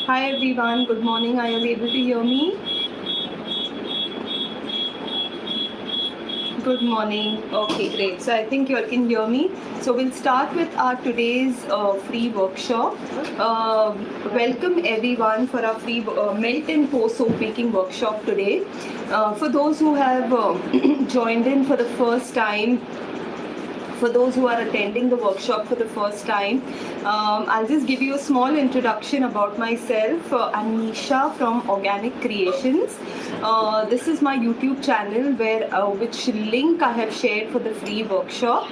Hi everyone, good morning. Are you able to hear me? Good morning. Okay, great. So I think you all can hear me. So we'll start with our today's free workshop. Welcome everyone for our free melt and pour soap making workshop today. For those who have joined in for the first time, for those who are attending the workshop for the first time, I'll just give you a small introduction about myself. I'm Nisha from Organic Creations. This is my YouTube channel where which link I have shared for the free workshop.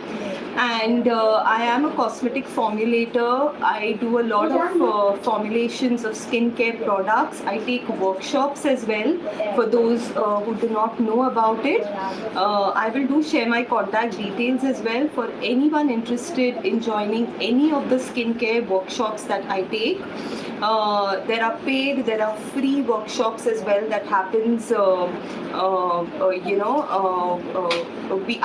And I am a cosmetic formulator. I do a lot of formulations of skincare products. I take workshops as well for those who do not know about it. I will do share my contact details as well for anyone interested in joining any of the skincare workshops that I take. There are paid, there are free workshops as well that happens.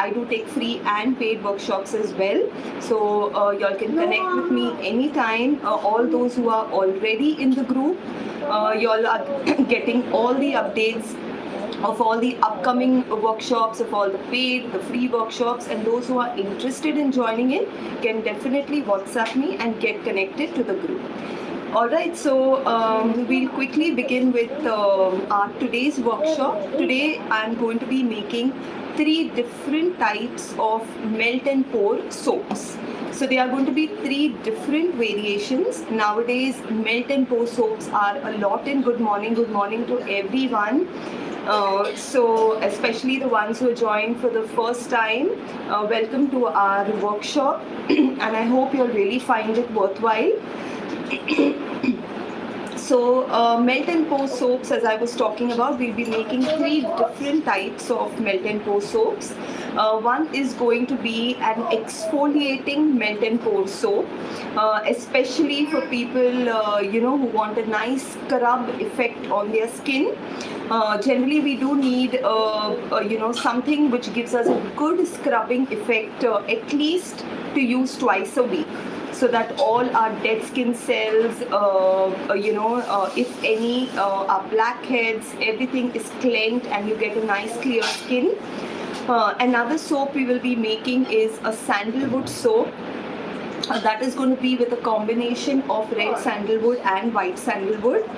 I do take free and paid workshops as well. So y'all can connect with me anytime. All those who are already in the group, y'all are getting all the updates of all the upcoming workshops, of all the paid, the free workshops, and those who are interested in joining in can definitely WhatsApp me and get connected to the group. Alright, so we'll quickly begin with our today's workshop. Today I'm going to be making 3 different types of melt and pour soaps. So there are going to be 3 different variations. Nowadays melt and pour soaps are a lot in. Good morning to everyone. So especially the ones who joined for the first time, welcome to our workshop and I hope you'll really find it worthwhile. So melt and pour soaps, as I was talking about, we'll be making 3 different types of melt and pour soaps. One is going to be an exfoliating melt and pour soap, especially for people who want a nice scrub effect on their skin. Generally we do need something which gives us a good scrubbing effect, at least to use twice a week, so that all our dead skin cells, if any are blackheads, everything is cleansed and you get a nice clear skin. Another soap we will be making is a sandalwood soap. That is going to be with a combination of red sandalwood and white sandalwood.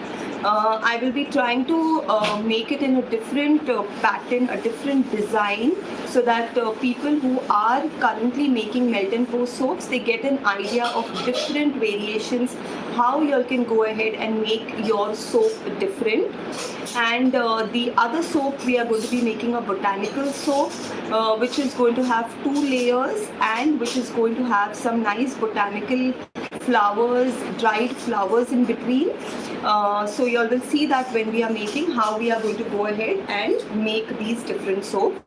I will be trying to make it in a different pattern, a different design, so that people who are currently making melt and pour soaps, they get an idea of different variations, how you can go ahead and make your soap different. And the other soap, we are going to be making a botanical soap, which is going to have 2 layers and which is going to have some nice botanical flowers, dried flowers in between. So you all will see that when we are making, how we are going to go ahead and make these different soaps.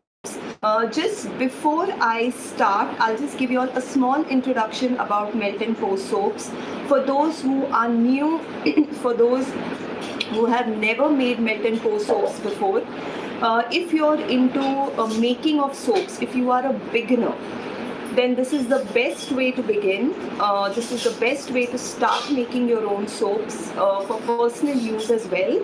Just before I start, I'll just give you all a small introduction about melt and pour soaps. For those who are new, for those who have never made melt and pour soaps before, if you're into making of soaps, if you are a beginner, then this is the best way to begin. This is the best way to start making your own soaps for personal use as well,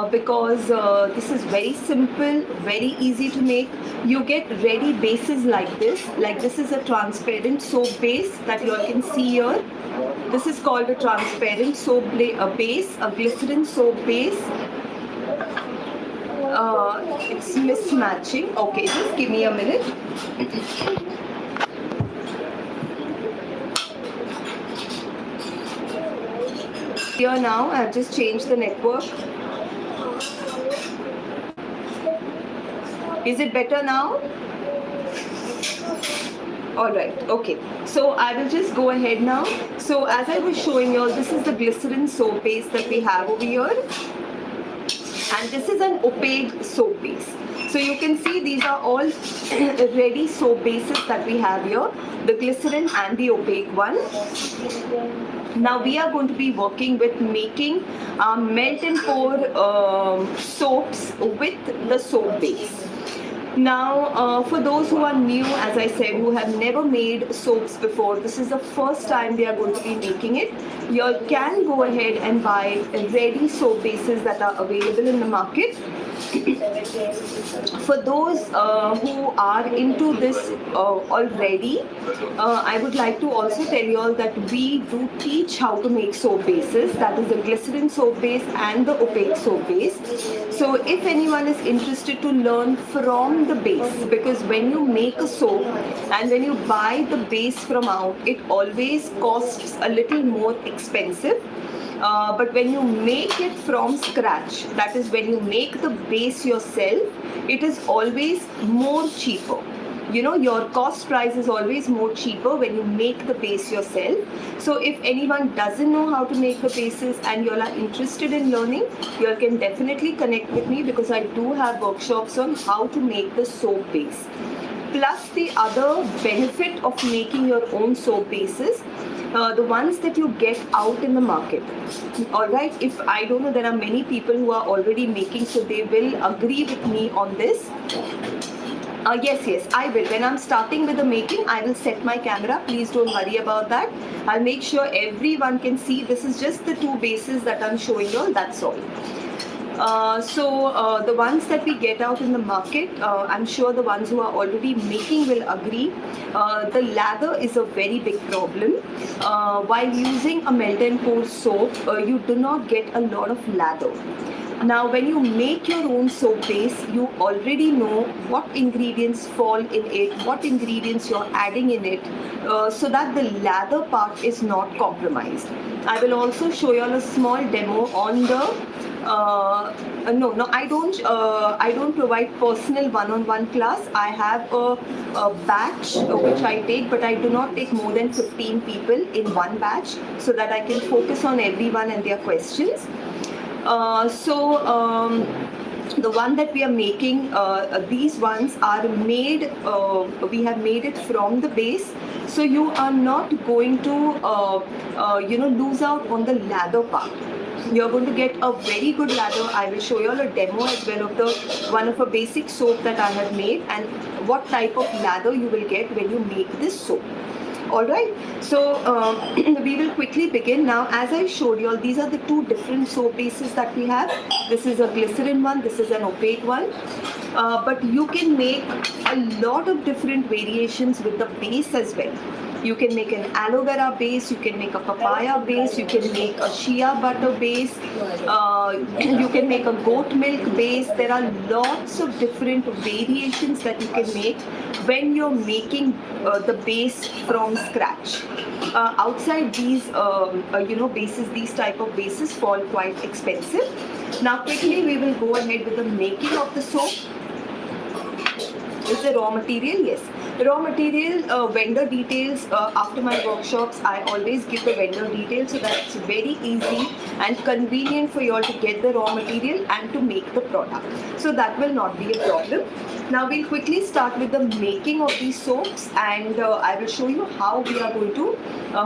because this is very simple, very easy to make. You get ready bases like this. Like this is a transparent soap base that you all can see here. This is called a transparent soap base, a glycerin soap base. It's mismatching. Okay, just give me a minute. Here now, I've just changed the network. Is it better now? Alright, okay. So I will just go ahead now. So as I was showing you all, this is the glycerin soap base that we have over here. And this is an opaque soap base. So you can see these are all ready soap bases that we have here, the glycerin and the opaque one. Now we are going to be working with making melt and pour soaps with the soap base. Now, for those who are new, as I said, who have never made soaps before, this is the first time they are going to be making it. You can go ahead and buy ready soap bases that are available in the market. For those who are into this already, I would like to also tell you all that we do teach how to make soap bases, that is the glycerin soap base and the opaque soap base. So if anyone is interested to learn from the base, because when you make a soap and when you buy the base from out, it always costs a little more expensive. But when you make it from scratch, that is when you make the base yourself, it is always more cheaper. You know, your cost price is always more cheaper when you make the base yourself. So if anyone doesn't know how to make the bases and you all are interested in learning, you all can definitely connect with me, because I do have workshops on how to make the soap base. Plus the other benefit of making your own soap bases, the ones that you get out in the market. All right, if I don't know, there are many people who are already making, so they will agree with me on this. Yes, I will. When I'm starting with the making, I will set my camera. Please don't worry about that. I'll make sure everyone can see. This is just the two bases that I'm showing you all, that's all. So the ones that we get out in the market, I'm sure the ones who are already making will agree. The lather is a very big problem. While using a melt and pour soap, you do not get a lot of lather. Now, when you make your own soap base, you already know what ingredients fall in it, what ingredients you're adding in it, so that the lather part is not compromised. I will also show you all a small demo on the no, I don't provide personal one-on-one class. I have a batch which I take, but I do not take more than 15 people in one batch, so that I can focus on everyone and their questions. The one that we are making, these ones are made, we have made it from the base, so you are not going to lose out on the lather part. You're going to get a very good lather. I will show you all a demo as well of the one of a basic soap that I have made, and what type of lather you will get when you make this soap. Alright, so we will quickly begin. Now, as I showed you all, these are the two different soap bases that we have. This is a glycerin one, this is an opaque one. But you can make a lot of different variations with the base as well. You can make an aloe vera base, you can make a papaya base, you can make a shea butter base, you can make a goat milk base. There are lots of different variations that you can make when you're making the base from scratch. Outside these bases, these type of bases fall quite expensive. Now quickly we will go ahead with the making of the soap. Is the raw material? Yes. Raw material, vendor details, after my workshops, I always give the vendor details, so that it's very easy and convenient for you all to get the raw material and to make the product. So that will not be a problem. Now we'll quickly start with the making of these soaps, and I will show you how we are going to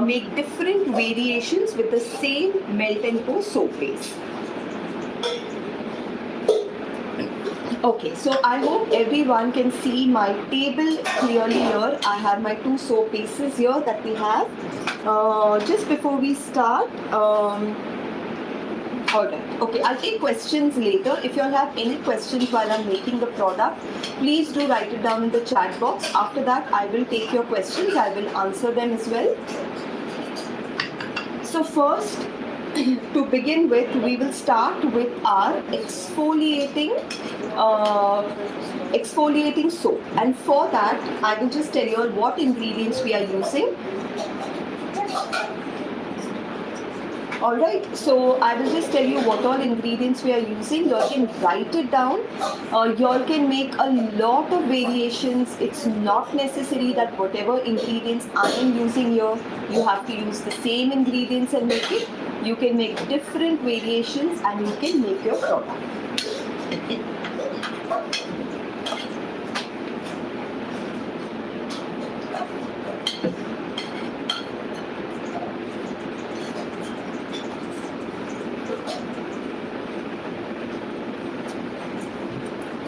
make different variations with the same melt and pour soap base. Okay, so I hope everyone can see my table clearly here. I have my two soap bases here that we have. Just before we start, alright, okay, I'll take questions later. If you all have any questions while I'm making the product, please do write it down in the chat box. After that, I will take your questions. I will answer them as well. So first, to begin with, we will start with our exfoliating soap, and for that I will just tell you all what ingredients we are using. Alright, so I will just tell you what all ingredients we are using. You all can write it down. You all can make a lot of variations. It's not necessary that whatever ingredients I am using here, you have to use the same ingredients and make it. You can make different variations and you can make your product.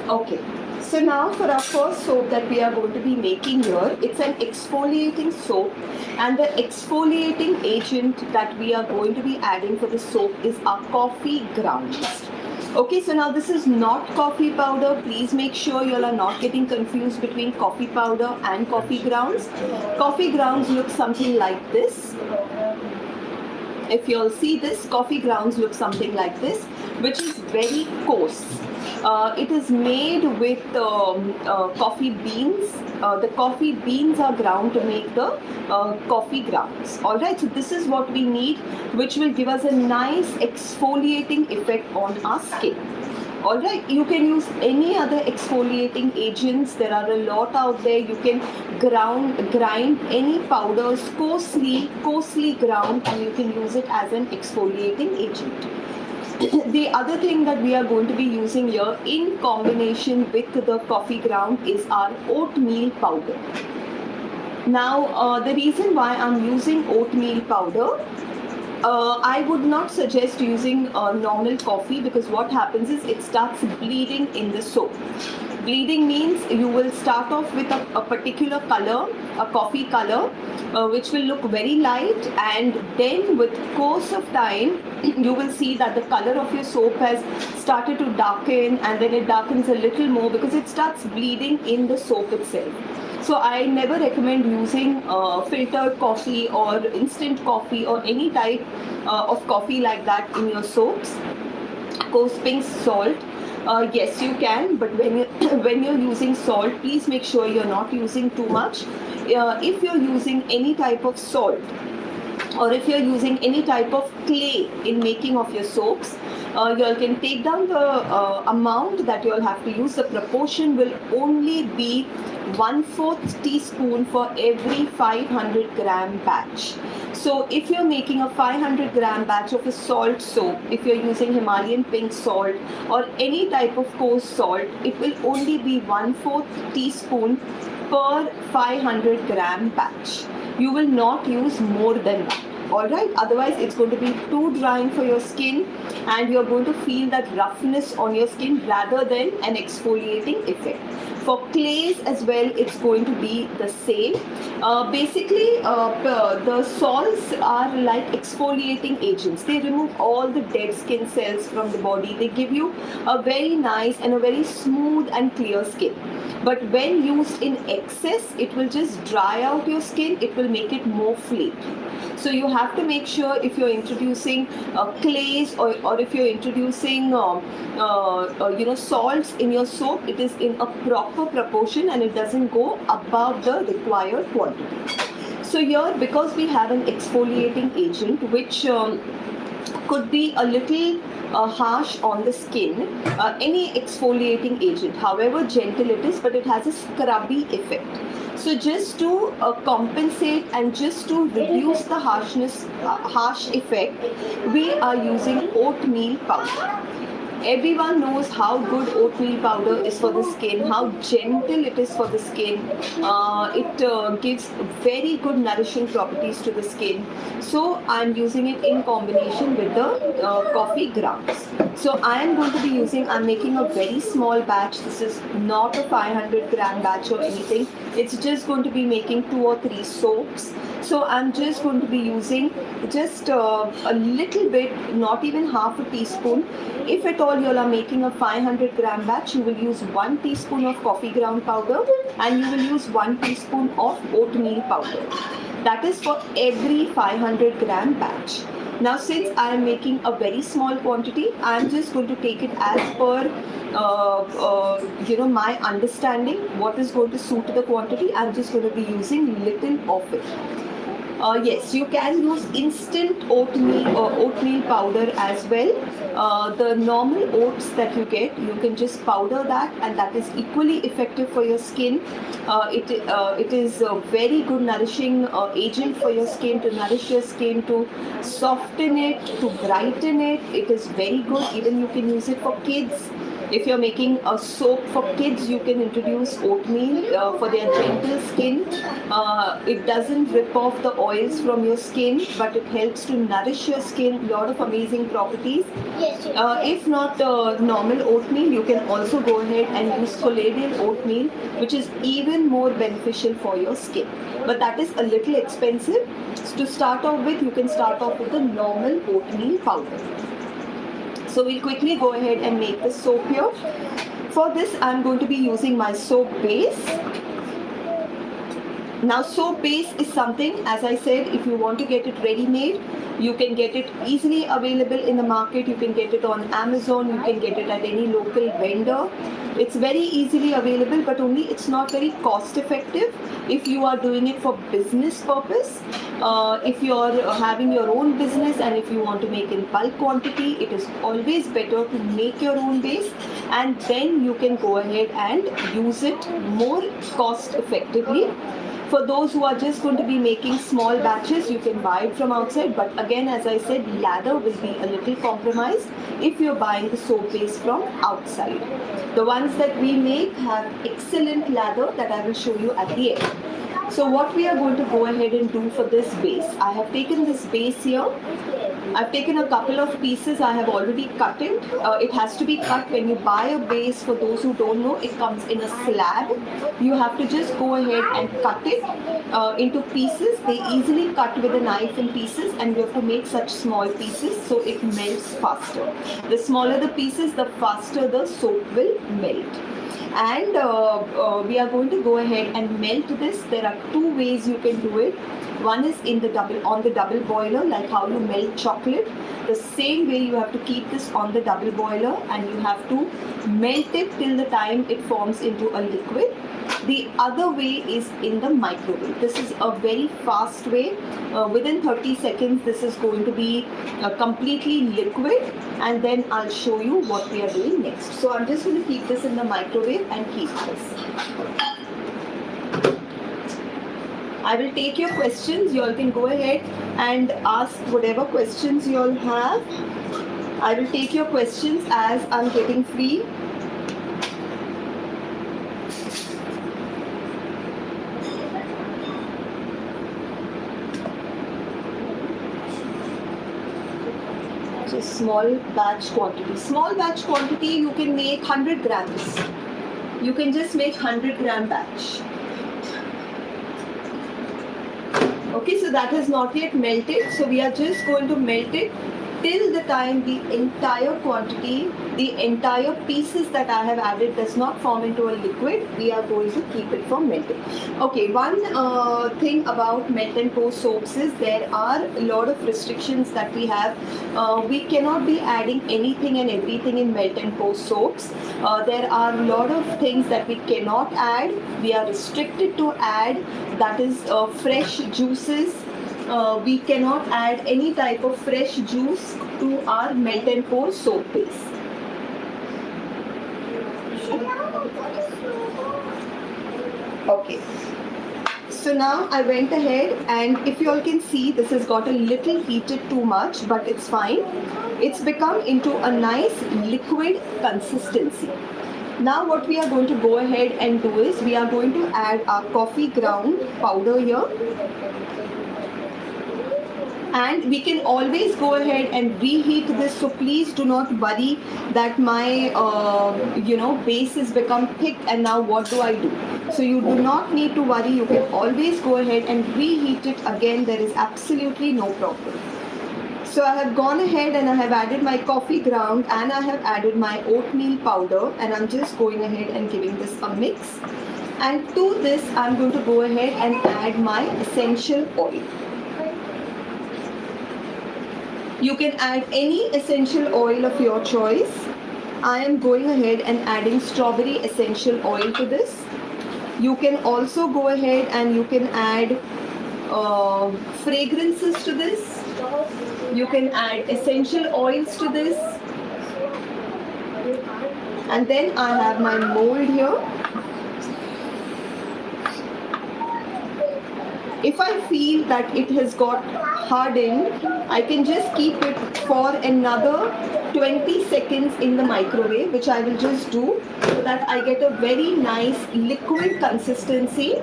Okay, So now for our first soap that we are going to be making here, it's an exfoliating soap, and the exfoliating agent that we are going to be adding for the soap is our coffee grounds. Okay, so now this is not coffee powder. Please make sure you all are not getting confused between coffee powder and coffee grounds. Coffee grounds look something like this. If you'll see this, coffee grounds look something like this, which is very coarse. It is made with coffee beans. The coffee beans are ground to make the coffee grounds. Alright, so this is what we need, which will give us a nice exfoliating effect on our skin. Alright, you can use any other exfoliating agents. There are a lot out there. You can grind any powders coarsely ground, and you can use it as an exfoliating agent. The other thing that we are going to be using here in combination with the coffee ground is our oatmeal powder. Now, the reason why I'm using oatmeal powder, I would not suggest using normal coffee, because what happens is it starts bleeding in the soap. Bleeding means you will start off with a particular color, a coffee color, which will look very light, and then with course of time you will see that the color of your soap has started to darken, and then it darkens a little more because it starts bleeding in the soap itself. So I never recommend using filtered coffee or instant coffee or any type of coffee like that in your soaps. Coasping salt. Yes, you can, but when you're using salt, please make sure you're not using too much. If you're using any type of salt, or if you're using any type of clay in making of your soaps, you all can take down the amount that you all have to use. The proportion will only be 1/4 teaspoon for every 500 gram batch. So if you're making a 500 gram batch of a salt soap, if you're using Himalayan pink salt or any type of coarse salt, it will only be 1/4 teaspoon per 500 gram batch. You will not use more than that. Alright, otherwise it's going to be too drying for your skin, and you're going to feel that roughness on your skin rather than an exfoliating effect. For clays as well, it's going to be the same. Basically, the salts are like exfoliating agents. They remove all the dead skin cells from the body. They give you a very nice and a very smooth and clear skin. But when used in excess, it will just dry out your skin. It will make it more flaky. So you have to make sure if you're introducing clays or if you're introducing salts in your soap, it is in a proper proportion and it doesn't go above the required quantity. So here, because we have an exfoliating agent which could be a little harsh on the skin, any exfoliating agent, however gentle it is, but it has a scrubby effect. So just to compensate and just to reduce the harsh effect, we are using oatmeal powder. Everyone knows how good oatmeal powder is for the skin, how gentle it is for the skin. It gives very good nourishing properties to the skin. So I'm using it in combination with the coffee grounds. So I'm making a very small batch. This is not a 500 gram batch or anything. It's just going to be making 2 or 3 soaps. So I'm just going to be using just a little bit, not even half a teaspoon. If at all you are making a 500 gram batch, you will use 1 teaspoon of coffee ground powder and you will use 1 teaspoon of oatmeal powder. That is for every 500 gram batch. Now since I am making a very small quantity, I am just going to take it as per my understanding what is going to suit the quantity. I am just going to be using little of it. Yes, you can use instant oatmeal powder as well. The normal oats that you get, you can just powder that, and that is equally effective for your skin. It is a very good nourishing agent for your skin, to nourish your skin, to soften it, to brighten it. It is very good. Even you can use it for kids. If you're making a soap for kids, you can introduce oatmeal for their gentle skin. It doesn't rip off the oils from your skin, but it helps to nourish your skin. Lot of amazing properties. If not normal oatmeal, you can also go ahead and use colloidal oatmeal, which is even more beneficial for your skin. But that is a little expensive. So to start off with, you can start off with the normal oatmeal powder. So we'll quickly go ahead and make the soap here. For this, I'm going to be using my soap base. Now soap base is something, as I said, if you want to get it ready-made, you can get it easily available in the market. You can get it on Amazon, you can get it at any local vendor. It's very easily available, but only it's not very cost effective if you are doing it for business purpose. If you're having your own business and if you want to make in bulk quantity, it is always better to make your own base, and then you can go ahead and use it more cost effectively. For those who are just going to be making small batches, you can buy it from outside. But again, as I said, lather will be a little compromised if you're buying the soap base from outside. The ones that we make have excellent lather that I will show you at the end. So what we are going to go ahead and do for this base, I have taken this base here. I've taken a couple of pieces. I have already cut it. It has to be cut when you buy a base. For those who don't know, it comes in a slab. You have to just go ahead and cut it into pieces. They easily cut with a knife in pieces, and you have to make such small pieces so it melts faster. The smaller the pieces, the faster the soap will melt. And we are going to go ahead and melt this. There are two ways you can do it. One is on the double boiler, like how you melt chocolate. The same way you have to keep this on the double boiler, and you have to melt it till the time it forms into a liquid. The other way is in the microwave. This is a very fast way. Within 30 seconds, this is going to be completely liquid, and then I'll show you what we are doing next. So I'm just going to keep this in the microwave and keep this. I will take your questions. You all can go ahead and ask whatever questions you all have. I will take your questions as I'm getting free. Just small batch quantity. Small batch quantity, you can make 100 grams. You can just make 100 gram batch. Okay, so that is not yet melted, so we are just going to melt it till the time the entire quantity, the entire pieces that I have added does not form into a liquid. We are going to keep it from melting. Okay, one thing about melt and pour soaps is there are a lot of restrictions that we have. We cannot be adding anything and everything in melt and pour soaps. There are a lot of things that we cannot add. We are restricted to add, that is fresh juices. We cannot add any type of fresh juice to our melt and pour soap base. Okay, so now I went ahead, and if you all can see, this has got a little heated too much, but it's fine. It's become into a nice liquid consistency. Now what we are going to go ahead and do is we are going to add our coffee ground powder here. And we can always go ahead and reheat this, so please do not worry that my base has become thick and now what do I do. So you do not need to worry. You can always go ahead and reheat it again. There is absolutely no problem. So I have gone ahead and I have added my coffee ground and I have added my oatmeal powder, and I'm just going ahead and giving this a mix. And to this I'm going to go ahead and add my essential oil. You can add any essential oil of your choice. I am going ahead and adding strawberry essential oil to this. You can also go ahead and you can add fragrances to this. You can add essential oils to this. And then I have my mold here. If I feel that it has got hardened, I can just keep it for another 20 seconds in the microwave, which I will just do so that I get a very nice liquid consistency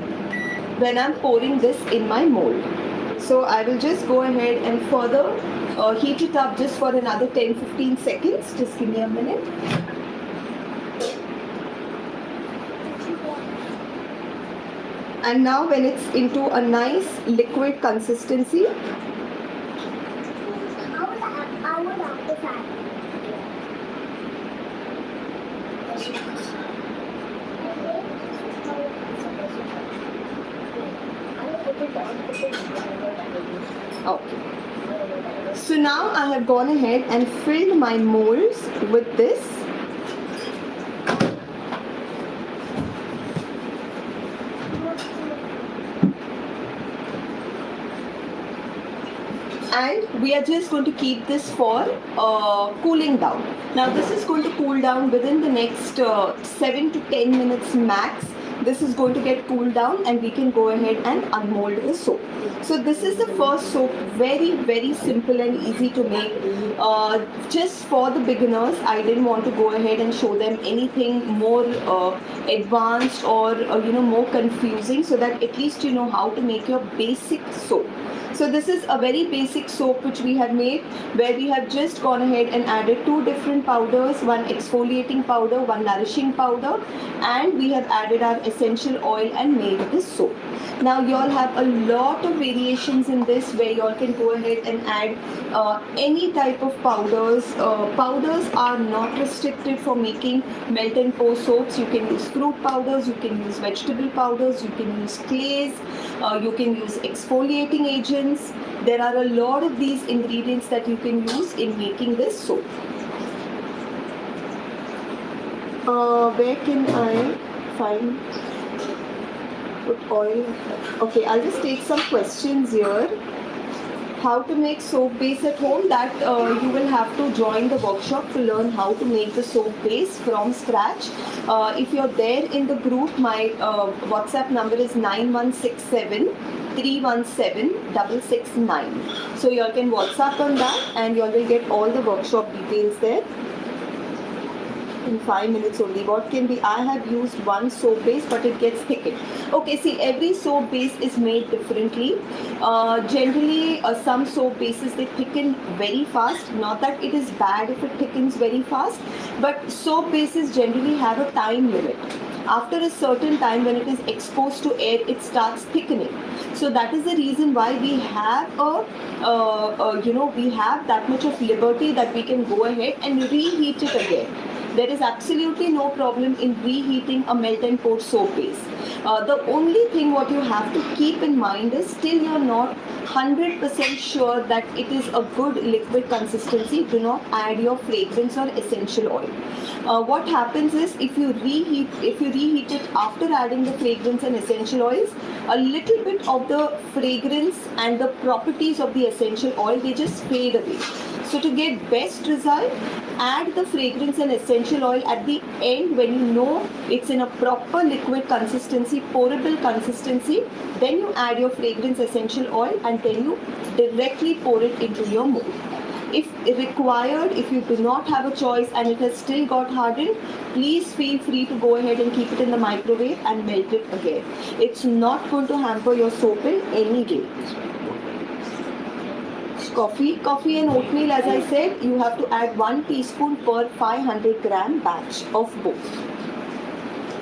when I'm pouring this in my mold. So I will just go ahead and further heat it up just for another 10-15 seconds. Just give me a minute. And now when it's into a nice liquid consistency, okay. So now I have gone ahead and filled my molds with this. And we are just going to keep this for cooling down. Now this is going to cool down within the next 7 to 10 minutes max. This is going to get cooled down and we can go ahead and unmold the soap. So this is the first soap, very simple and easy to make. Just for the beginners, I didn't want to go ahead and show them anything more advanced or more confusing, so that at least you know how to make your basic soap. So this is a very basic soap which we have made, where we have just gone ahead and added 2 different powders, one exfoliating powder, one nourishing powder, and we have added our essential oil and made this soap. Now you all have a lot of variations in this, where you all can go ahead and add any type of powders. Powders are not restricted for making melt and pour soaps. You can use fruit powders, you can use vegetable powders, you can use clays, you can use exfoliating agents. There are a lot of these ingredients that you can use in making this soap. Where can I find put oil? Okay, I'll just take some questions here. How to make soap base at home, that you will have to join the workshop to learn how to make the soap base from scratch. If you're there in the group, my WhatsApp number is 9167 317 669. So you all can WhatsApp on that and you all will get all the workshop details there in 5 minutes only. What can be, I have used one soap base, but it gets thickened. Okay, see, every soap base is made differently. Generally some soap bases, they thicken very fast. Not that it is bad if it thickens very fast, but soap bases generally have a time limit. After a certain time, when it is exposed to air, it starts thickening. So that is the reason why we have we have that much of liberty that we can go ahead and reheat it again. There is absolutely no problem in reheating a melt and pour soap base. The only thing what you have to keep in mind is, still you're not 100% sure that it is a good liquid consistency, do not add your fragrance or essential oil. What happens is, if you reheat it after adding the fragrance and essential oils, a little bit of the fragrance and the properties of the essential oil, they just fade away. So to get best result, add the fragrance and essential oil at the end when you know it's in a proper liquid consistency, pourable consistency. Then you add your fragrance essential oil and then you directly pour it into your mold. If required, if you do not have a choice and it has still got hardened, please feel free to go ahead and keep it in the microwave and melt it again. It's not going to hamper your soap in any way. Coffee and oatmeal, as I said, you have to add 1 teaspoon per 500 gram batch of both.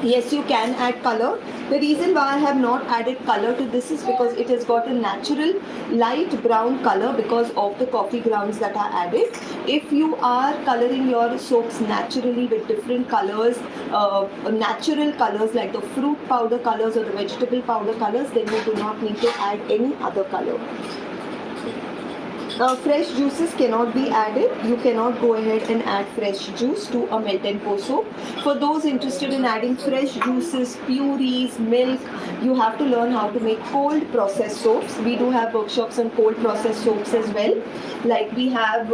Yes, you can add color. The reason why I have not added color to this is because it has got a natural light brown color because of the coffee grounds that are added. If you are coloring your soaps naturally with different colors, natural colors like the fruit powder colors or the vegetable powder colors, then you do not need to add any other color. Fresh juices cannot be added. You cannot go ahead and add fresh juice to a melt and pour soap. For those interested in adding fresh juices, purees, milk, you have to learn how to make cold processed soaps. We do have workshops on cold processed soaps as well. Like we have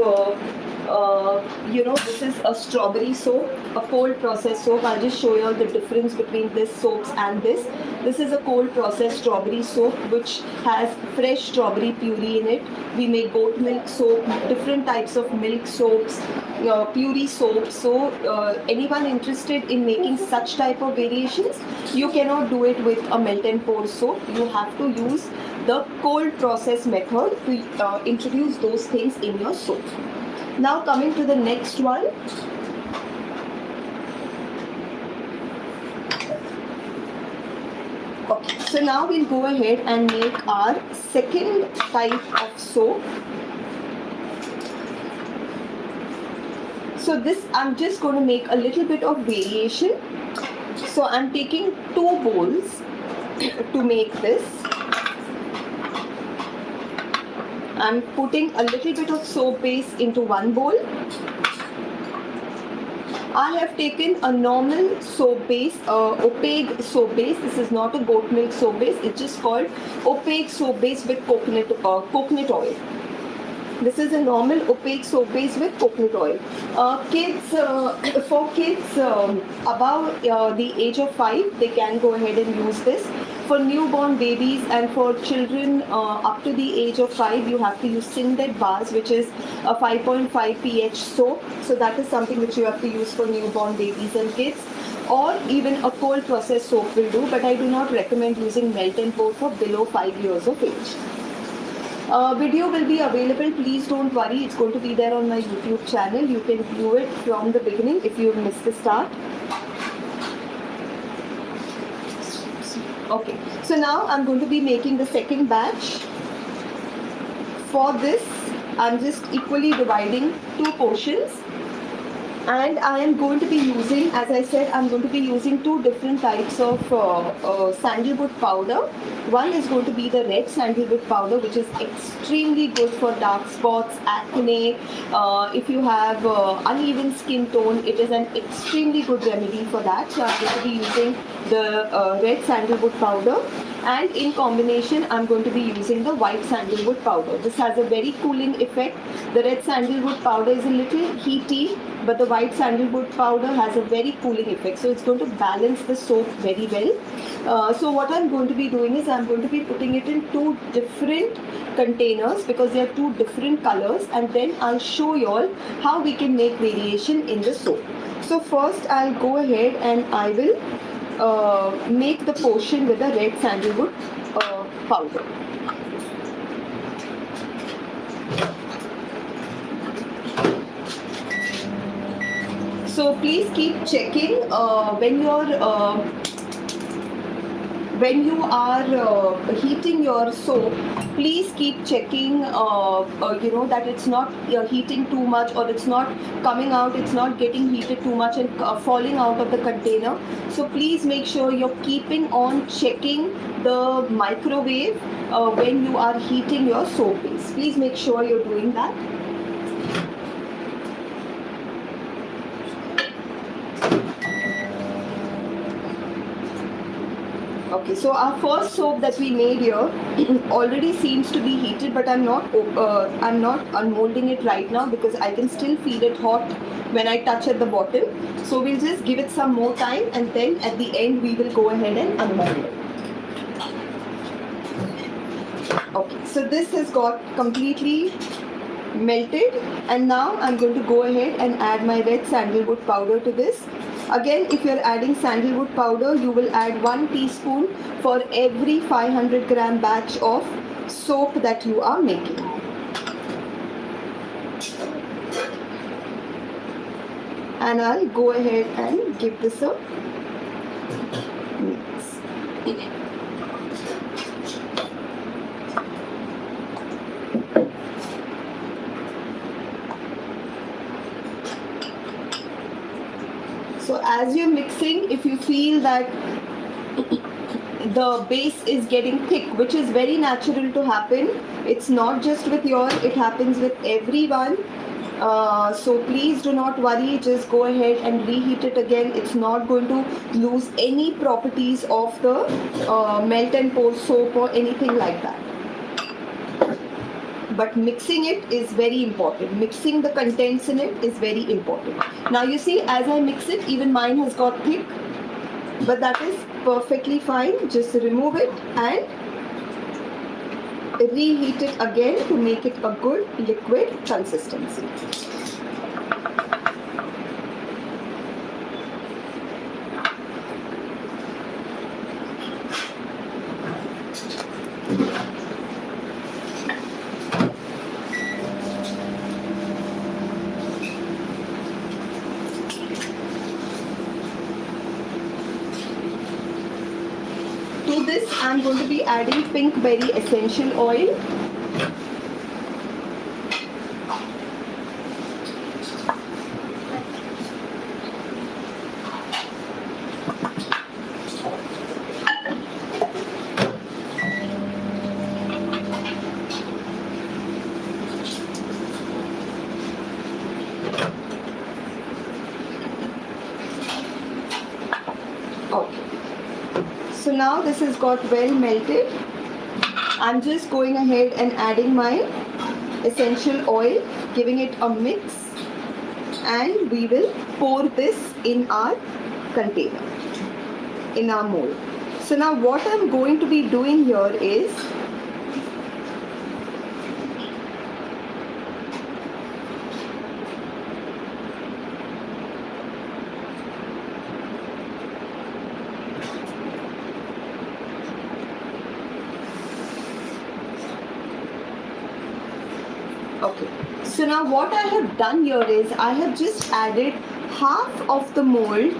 This is a strawberry soap, a cold processed soap. I'll just show you all the difference between this soaps and this. This is a cold processed strawberry soap which has fresh strawberry puree in it. We make goat milk soap, different types of milk soaps, puree soaps. So anyone interested in making such type of variations, you cannot do it with a melt and pour soap. You have to use the cold process method to introduce those things in your soap. Now coming to the next one. Okay, so now we'll go ahead and make our second type of soap. So this, I'm just going to make a little bit of variation. So I'm taking 2 bowls to make this. I'm putting a little bit of soap base into 1 bowl. I have taken a normal soap base, opaque soap base. This is not a goat milk soap base. It's just called opaque soap base with coconut oil. This is a normal opaque soap base with coconut oil. For kids above the age of 5, they can go ahead and use this. For newborn babies and for children up to the age of 5, you have to use Handmade bars, which is a 5.5 pH soap. So that is something which you have to use for newborn babies and kids. Or even a cold processed soap will do, but I do not recommend using melt and pour for below 5 years of age. Video will be available. Please don't worry. It's going to be there on my YouTube channel. You can view it from the beginning if you missed the start. Okay, so now I'm going to be making the second batch. For this, I'm just equally dividing 2 portions. And I am going to be using, as I said, I'm going to be using 2 different types of sandalwood powder. One is going to be the red sandalwood powder, which is extremely good for dark spots, acne. If you have uneven skin tone, it is an extremely good remedy for that. So I'm going to be using the red sandalwood powder. And in combination, I'm going to be using the white sandalwood powder. This has a very cooling effect. The red sandalwood powder is a little heaty, but the white sandalwood powder has a very cooling effect. So it's going to balance the soap very well. So what I'm going to be doing is I'm going to be putting it in 2 different containers because they are 2 different colors, and then I'll show you all how we can make variation in the soap. So first I'll go ahead and I will make the portion with the red sandalwood powder. So please keep checking when you are heating your soap. Please keep checking that it's not heating too much, or it's not coming out, it's not getting heated too much and falling out of the container. So please make sure you're keeping on checking the microwave when you are heating your soap base. Please make sure you're doing that. Okay, so our first soap that we made here already seems to be heated, but I'm not unmolding it right now because I can still feel it hot when I touch at the bottom. So we'll just give it some more time, and then at the end we will go ahead and unmold it. Okay, so this has got completely melted, and now I'm going to go ahead and add my red sandalwood powder to this. Again, if you're adding sandalwood powder, you will add 1 teaspoon for every 500 gram batch of soap that you are making. And I'll go ahead and give this a mix. So as you're mixing, if you feel that the base is getting thick, which is very natural to happen, it's not just with yours, it happens with everyone. So please do not worry, just go ahead and reheat it again. It's not going to lose any properties of the melt and pour soap or anything like that. but mixing it is very important. Mixing the contents in it is very important. Now you see, as I mix it, even mine has got thick, but that is perfectly fine. Just remove it and reheat it again to make it a good liquid consistency. To this, I'm going to be adding pink berry essential oil. Okay. So now this has got well melted. I'm just going ahead and adding my essential oil, giving it a mix, and we will pour this in our container, in our mold. So now what I'm going to be doing here is okay. So now what I have done here is I have just added half of the mold.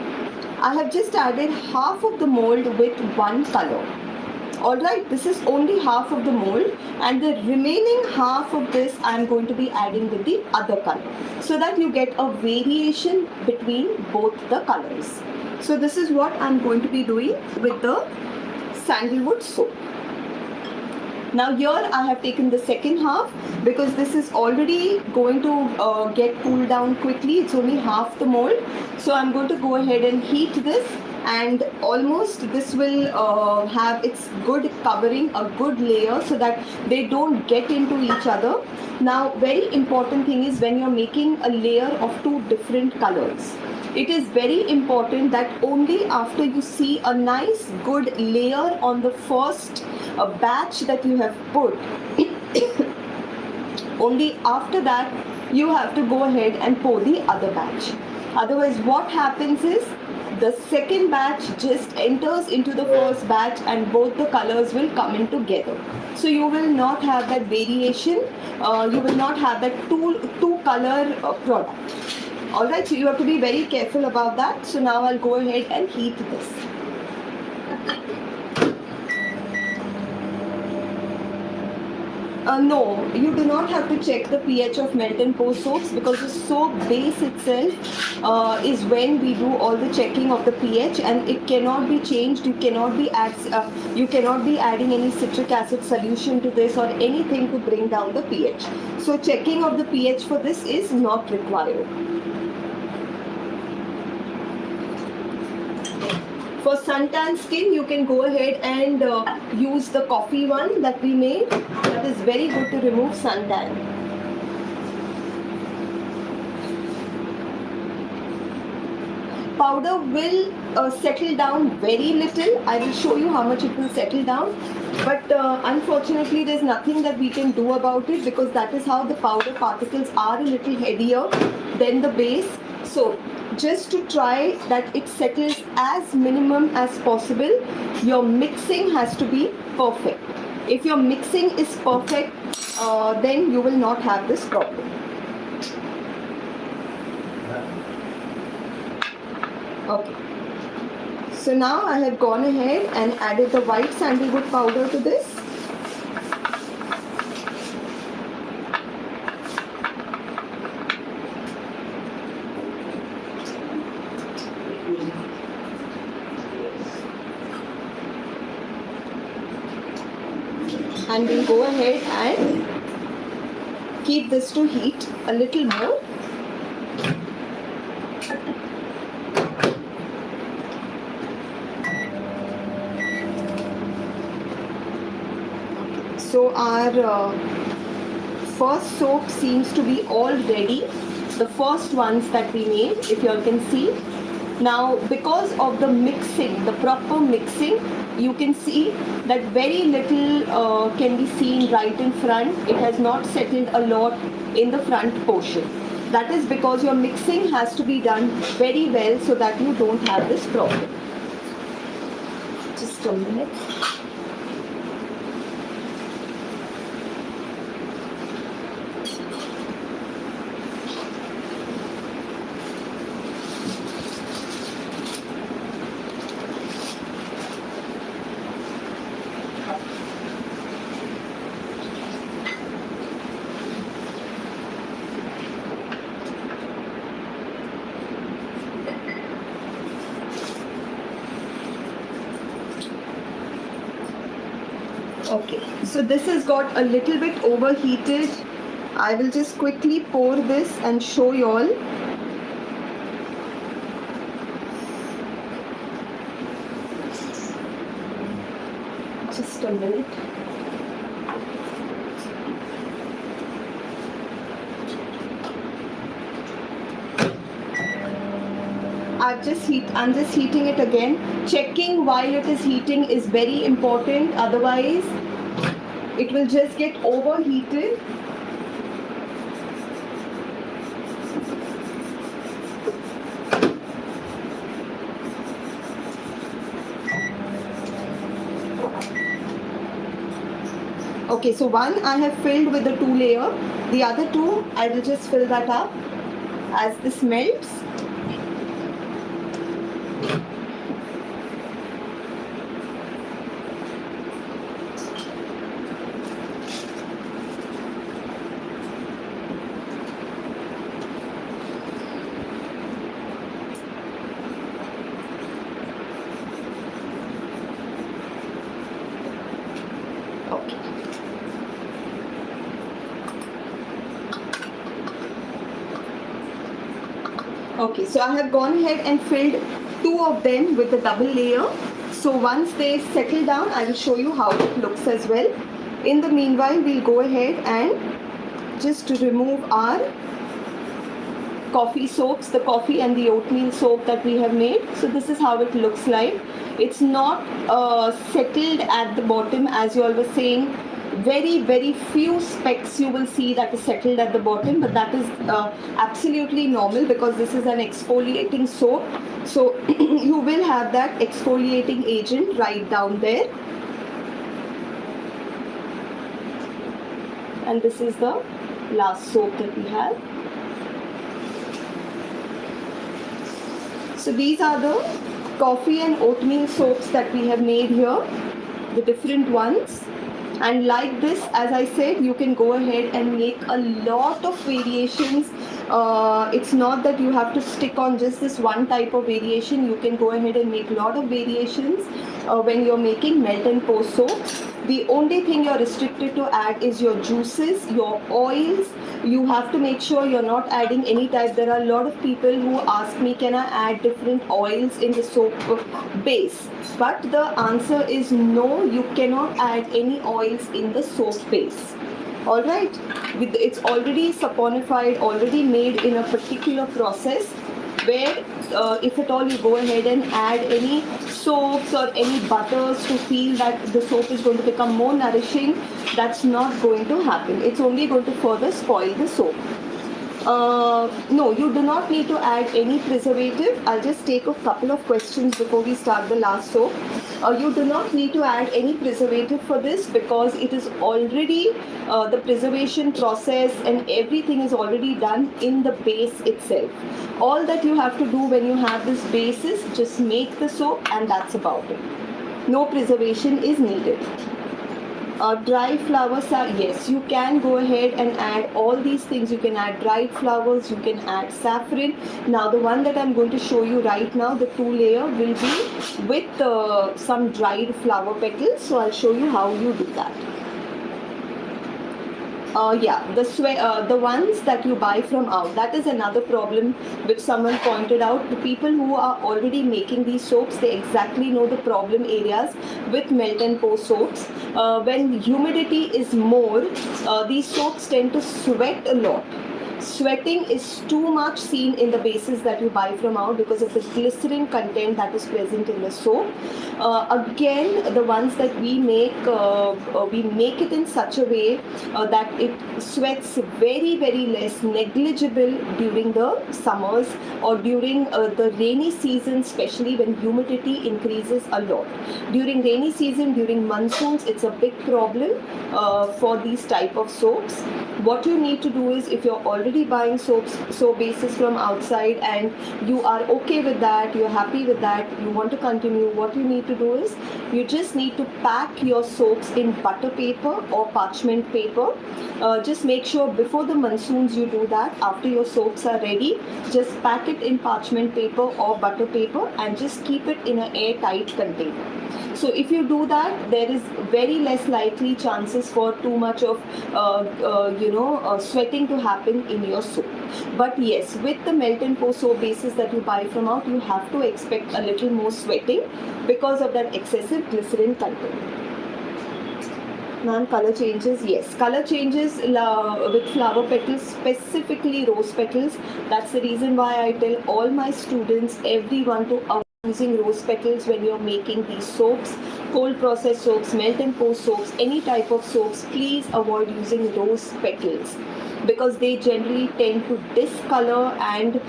I have just added half of the mold with one color. Alright, this is only half of the mold, and the remaining half of this I am going to be adding with the other color, so that you get a variation between both the colors. So this is what I am going to be doing with the sandalwood soap. Now here I have taken the second half because this is already going to get cooled down quickly. It's only half the mold. So I'm going to go ahead and heat this, and almost this will have its good covering, a good layer, so that they don't get into each other. Now very important thing is, when you're making a layer of two different colors, it is very important that only after you see a nice good layer on the first batch that you have put, only after that you have to go ahead and pour the other batch. Otherwise what happens is, the second batch just enters into the first batch and both the colors will come in together. So you will not have that variation, you will not have that two color product. Alright, so you have to be very careful about that. So now I'll go ahead and heat this. No, you do not have to check the pH of melt and pour soaps, because the soap base itself is when we do all the checking of the pH, and it cannot be changed. You cannot be adding any citric acid solution to this or anything to bring down the pH. So checking of the pH for this is not required. For suntan skin, you can go ahead and use the coffee one that we made. That is very good to remove suntan. Powder will settle down very little. I will show you how much it will settle down. But unfortunately, there's nothing that we can do about it, because that is how the powder particles are, a little heavier than the base. So just to try that it settles as minimum as possible, your mixing has to be perfect. If your mixing is perfect, then you will not have this problem. Okay. So now I have gone ahead and added the white sandalwood powder to this. And we'll go ahead and keep this to heat a little more. So our first soap seems to be all ready. The first ones that we made, if you all can see. Now, because of the mixing, the proper mixing, you can see that very little can be seen right in front. It has not settled a lot in the front portion. That is because your mixing has to be done very well so that you don't have this problem. Just a minute. Okay, so this has got a little bit overheated. I will just quickly pour this and show you all. Just a minute. I'm just heating it again. Checking while it is heating is very important, otherwise it will just get overheated. Okay, so one I have filled with the 2-layer. The other two, I will just fill that up as this melts. Okay, so I have gone ahead and filled 2 of them with the double layer. So once they settle down, I will show you how it looks as well. In the meanwhile, we'll go ahead and just remove our coffee soaps, the coffee and the oatmeal soap that we have made. So this is how it looks like. It's not settled at the bottom, as you all were saying. Very few specks you will see that is settled at the bottom, but that is absolutely normal because this is an exfoliating soap. So you will have that exfoliating agent right down there. And this is the last soap that we have. So these are the coffee and oatmeal soaps that we have made here, the different ones. And like this, as I said, you can go ahead and make a lot of variations. It's not that you have to stick on just this one type of variation. You can go ahead and make a lot of variations when you're making melt and pour soap. The only thing you're restricted to add is your juices, your oils. You have to make sure you're not adding any type. There are a lot of people who ask me, can I add different oils in the soap base? But the answer is no, you cannot add any oils in the soap base. Alright, it's already saponified, already made in a particular process where if at all you go ahead and add any soaps or any butters to feel that the soap is going to become more nourishing, that's not going to happen. It's only going to further spoil the soap. No, you do not need to add any preservative. I'll just take a couple of questions before we start the last soap. You do not need to add any preservative for this because it is already the preservation process and everything is already done in the base itself. All that you have to do when you have this base is just make the soap, and that's about it. No preservation is needed. Dry flowers are, yes, you can go ahead and add all these things. You can add dried flowers, you can add saffron. Now the one that I'm going to show you right now, the 2-layer, will be with some dried flower petals. So I'll show you how you do that. Yeah, the ones that you buy from out. That is another problem which someone pointed out. The people who are already making these soaps, they exactly know the problem areas with melt and pour soaps. When humidity is more, these soaps tend to sweat a lot. Sweating is too much seen in the bases that you buy from out because of the glycerin content that is present in the soap. Again, the ones that we make it in such a way that it sweats very less, negligible during the summers or during the rainy season, especially when humidity increases a lot. During rainy season, during monsoons, it's a big problem for these type of soaps. What you need to do is, if you're already buying soap bases from outside and you are okay with that, you're happy with that, you want to continue, what you need to do is you just need to pack your soaps in butter paper or parchment paper. Just make sure before the monsoons you do that. After your soaps are ready, just pack it in parchment paper or butter paper and just keep it in an airtight container. So if you do that, there is very less likely chances for too much of sweating to happen in your soap. But yes, with the melt and pour soap bases that you buy from out, you have to expect a little more sweating because of that excessive glycerin content. Ma'am, color changes, yes. Color changes with flower petals, specifically rose petals. That's the reason why I tell all my students, everyone, to avoid using rose petals when you're making these soaps. Cold process soaps, melt and pour soaps, any type of soaps, please avoid using rose petals because they generally tend to discolor, and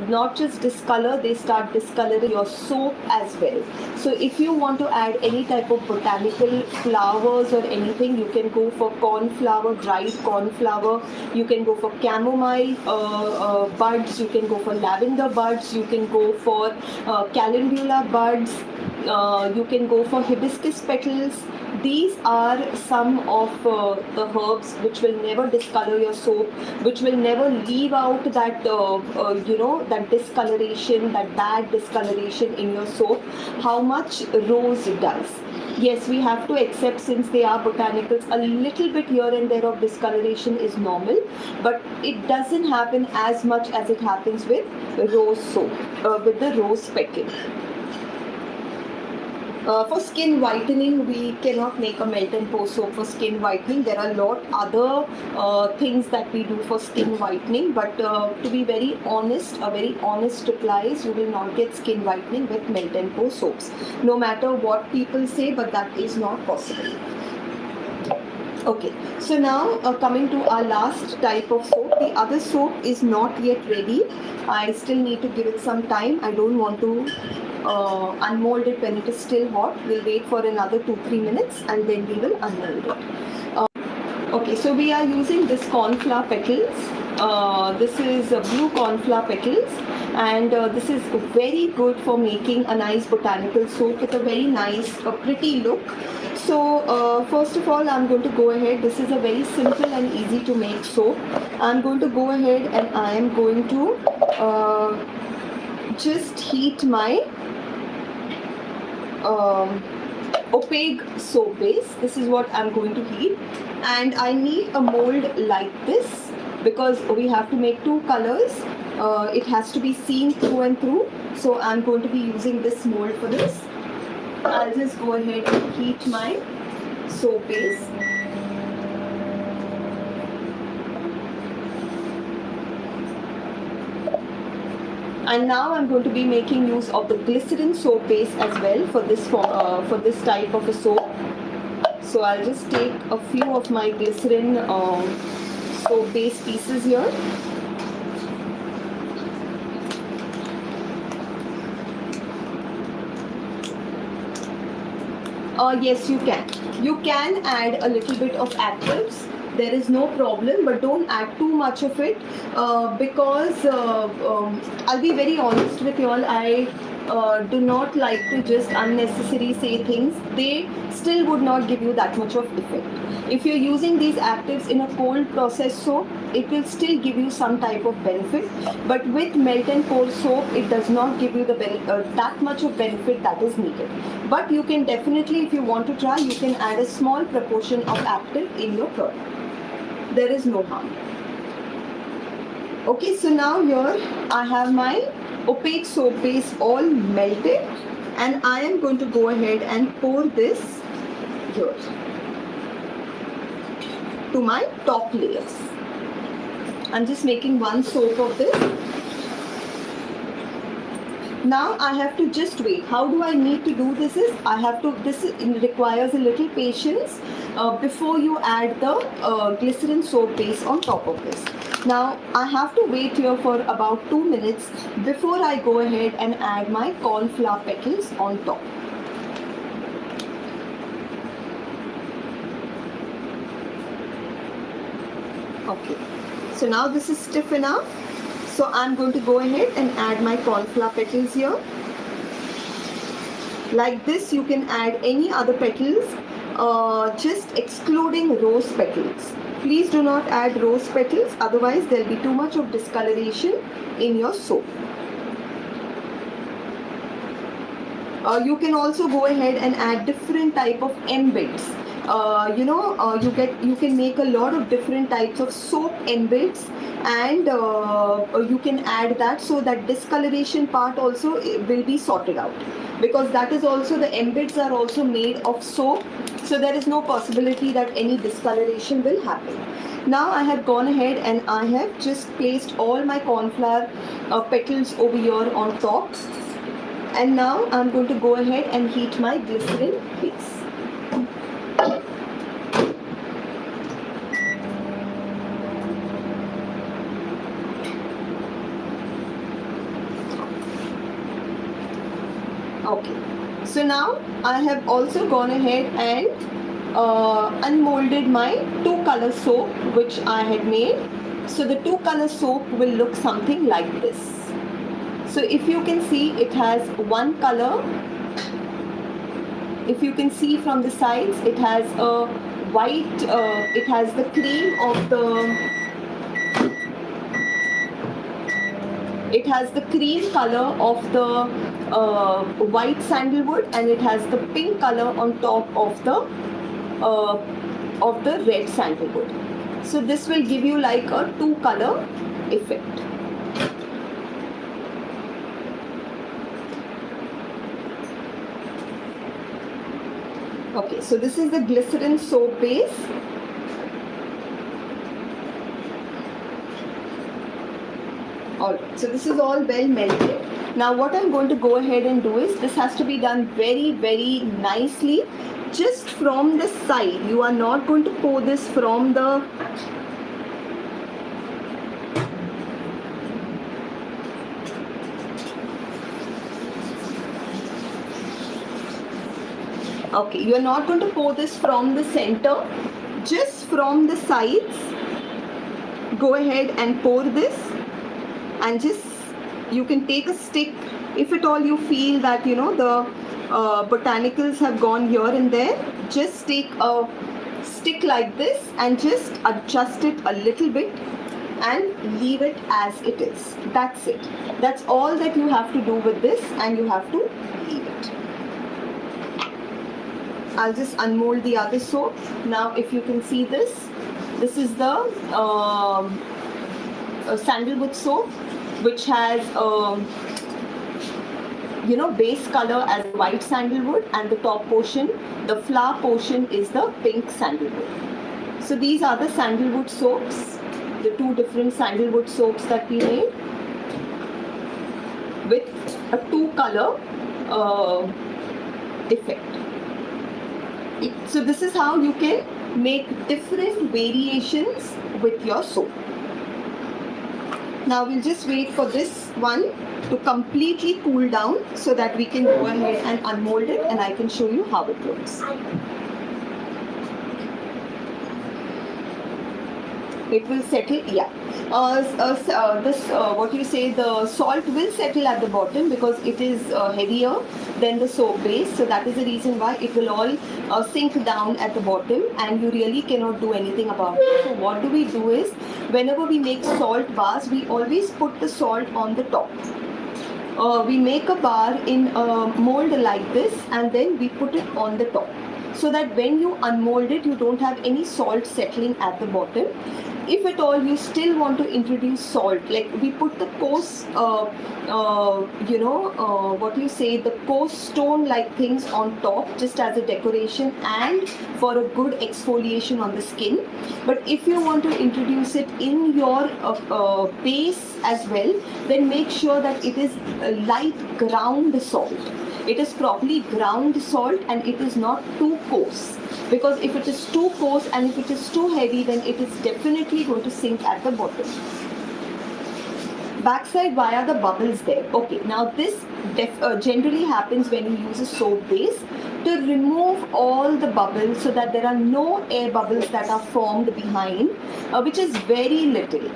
not just discolor, they start discoloring your soap as well. So if you want to add any type of botanical flowers or anything, you can go for cornflower, dried cornflower, you can go for chamomile buds, you can go for lavender buds, you can go for calendula buds, you can go for hibiscus petals. These are some of the herbs which will never discolor your soap, which will never leave out that that discoloration, that bad discoloration in your soap. How much rose does. Yes, we have to accept, since they are botanicals, a little bit here and there of discoloration is normal, but it doesn't happen as much as it happens with rose soap, with the rose petal. For skin whitening, we cannot make a melt and pour soap for skin whitening. There are a lot other things that we do for skin whitening, but to be very honest, a very honest reply is you will not get skin whitening with melt and pour soaps. No matter what people say, but that is not possible. Okay, so now coming to our last type of soap. The other soap is not yet ready. I still need to give it some time. I don't want to unmold it when it is still hot. We'll wait for another 2-3 minutes and then we will unmold it. Okay, so we are using this cornflower petals. This is blue cornflower petals, and this is very good for making a nice botanical soap with a very nice, pretty look. So first of all, I'm going to go ahead. This is a very simple and easy to make soap. I'm going to go ahead and I am going to just heat my opaque soap base. This is what I'm going to heat, and I need a mold like this because we have to make 2 colors. It has to be seen through and through, so I'm going to be using this mold for this. I'll just go ahead and heat my soap base. And now I'm going to be making use of the glycerin soap base as well for this type of a soap. So I'll just take a few of my glycerin soap base pieces here. Yes, you can. You can add a little bit of actives. There is no problem, but don't add too much of it because I'll be very honest with you all. I do not like to just unnecessarily say things. They still would not give you that much of effect. If you're using these actives in a cold process soap, it will still give you some type of benefit, but with melt and pour soap, it does not give you the that much of benefit that is needed. But you can definitely, if you want to try, you can add a small proportion of active in your product. there is no harm. Okay, so now here I have my opaque soap base all melted, and I am going to go ahead and pour this here to my top layers. I'm just making one soap of this. Now I have to just wait. How do I need to do this is, this requires a little patience before you add the glycerin soap base on top of this. Now I have to wait here for about 2 minutes before I go ahead and add my cornflower petals on top. Okay, so now this is stiff enough. So I'm going to go ahead and add my cornflower petals here. Like this, you can add any other petals, just excluding rose petals. Please do not add rose petals, otherwise there will be too much of discoloration in your soap. You can also go ahead and add different type of embeds. You can make a lot of different types of soap embeds, and you can add that, so that discoloration part also will be sorted out, because that is also, the embeds are also made of soap, so there is no possibility that any discoloration will happen. Now I have gone ahead and I have just placed all my cornflower petals over here on top, and now I'm going to go ahead and heat my glycerin base. Okay, so now I have also gone ahead and unmolded my 2-color soap which I had made. So the 2-color soap will look something like this. So if you can see, it has one color. If you can see from the sides, it has a white, it has the cream of the, it has the cream color of the white sandalwood, and it has the pink color on top of the red sandalwood. So this will give you like a 2-color effect. Okay, so this is the glycerin soap base. Alright, so this is all well melted. Now what I'm going to go ahead and do is, this has to be done very, very nicely, just from the side. You are not going to pour this from the okay, you are not going to pour this from the center, just from the sides. Go ahead and pour this, and just, you can take a stick, if at all you feel that the botanicals have gone here and there. Just take a stick like this and just adjust it a little bit and leave it as it is. That's it. That's all that you have to do with this, and you have to leave it. I'll just unmold the other soap. Now if you can see this, this is the sandalwood soap, which has base color as white sandalwood, and the top portion, the flower portion, is the pink sandalwood. So these are the sandalwood soaps, the 2 different sandalwood soaps that we made with a 2-color effect. So this is how you can make different variations with your soap. Now we'll just wait for this one to completely cool down, so that we can go ahead and unmold it, and I can show you how it looks. It will settle, yeah. The salt will settle at the bottom, because it is heavier than the soap base. So that is the reason why it will all sink down at the bottom, and you really cannot do anything about it. So what do we do is, whenever we make salt bars, we always put the salt on the top. We make a bar in a mold like this, and then we put it on the top. so that when you unmold it, you don't have any salt settling at the bottom. If at all you still want to introduce salt, like we put the coarse, what do you say, the coarse stone-like things on top just as a decoration and for a good exfoliation on the skin. But if you want to introduce it in your base as well, then make sure that it is light ground salt. It is properly ground salt and it is not too coarse. Because if it is too coarse and if it is too heavy, then it is definitely going to sink at the bottom. Backside, why are the bubbles there? Okay, now this generally happens when you use a soap base to remove all the bubbles so that there are no air bubbles that are formed behind, which is very little.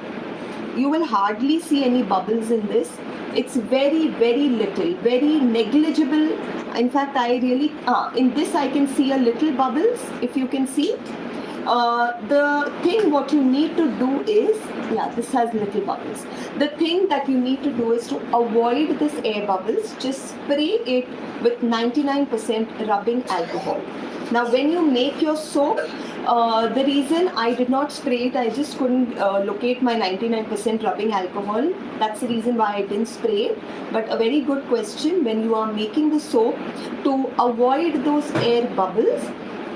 You will hardly see any bubbles in this. It's very, very little, very negligible. In fact, I really, in this I can see a little bubbles, if you can see. The thing what you need to do is, yeah, this has little bubbles. The thing that you need to do is to avoid this air bubbles, just spray it with 99% rubbing alcohol. Now when you make your soap, the reason I did not spray it, I just couldn't locate my 99% rubbing alcohol. That's the reason why I didn't spray it. But a very good question, when you are making the soap, to avoid those air bubbles,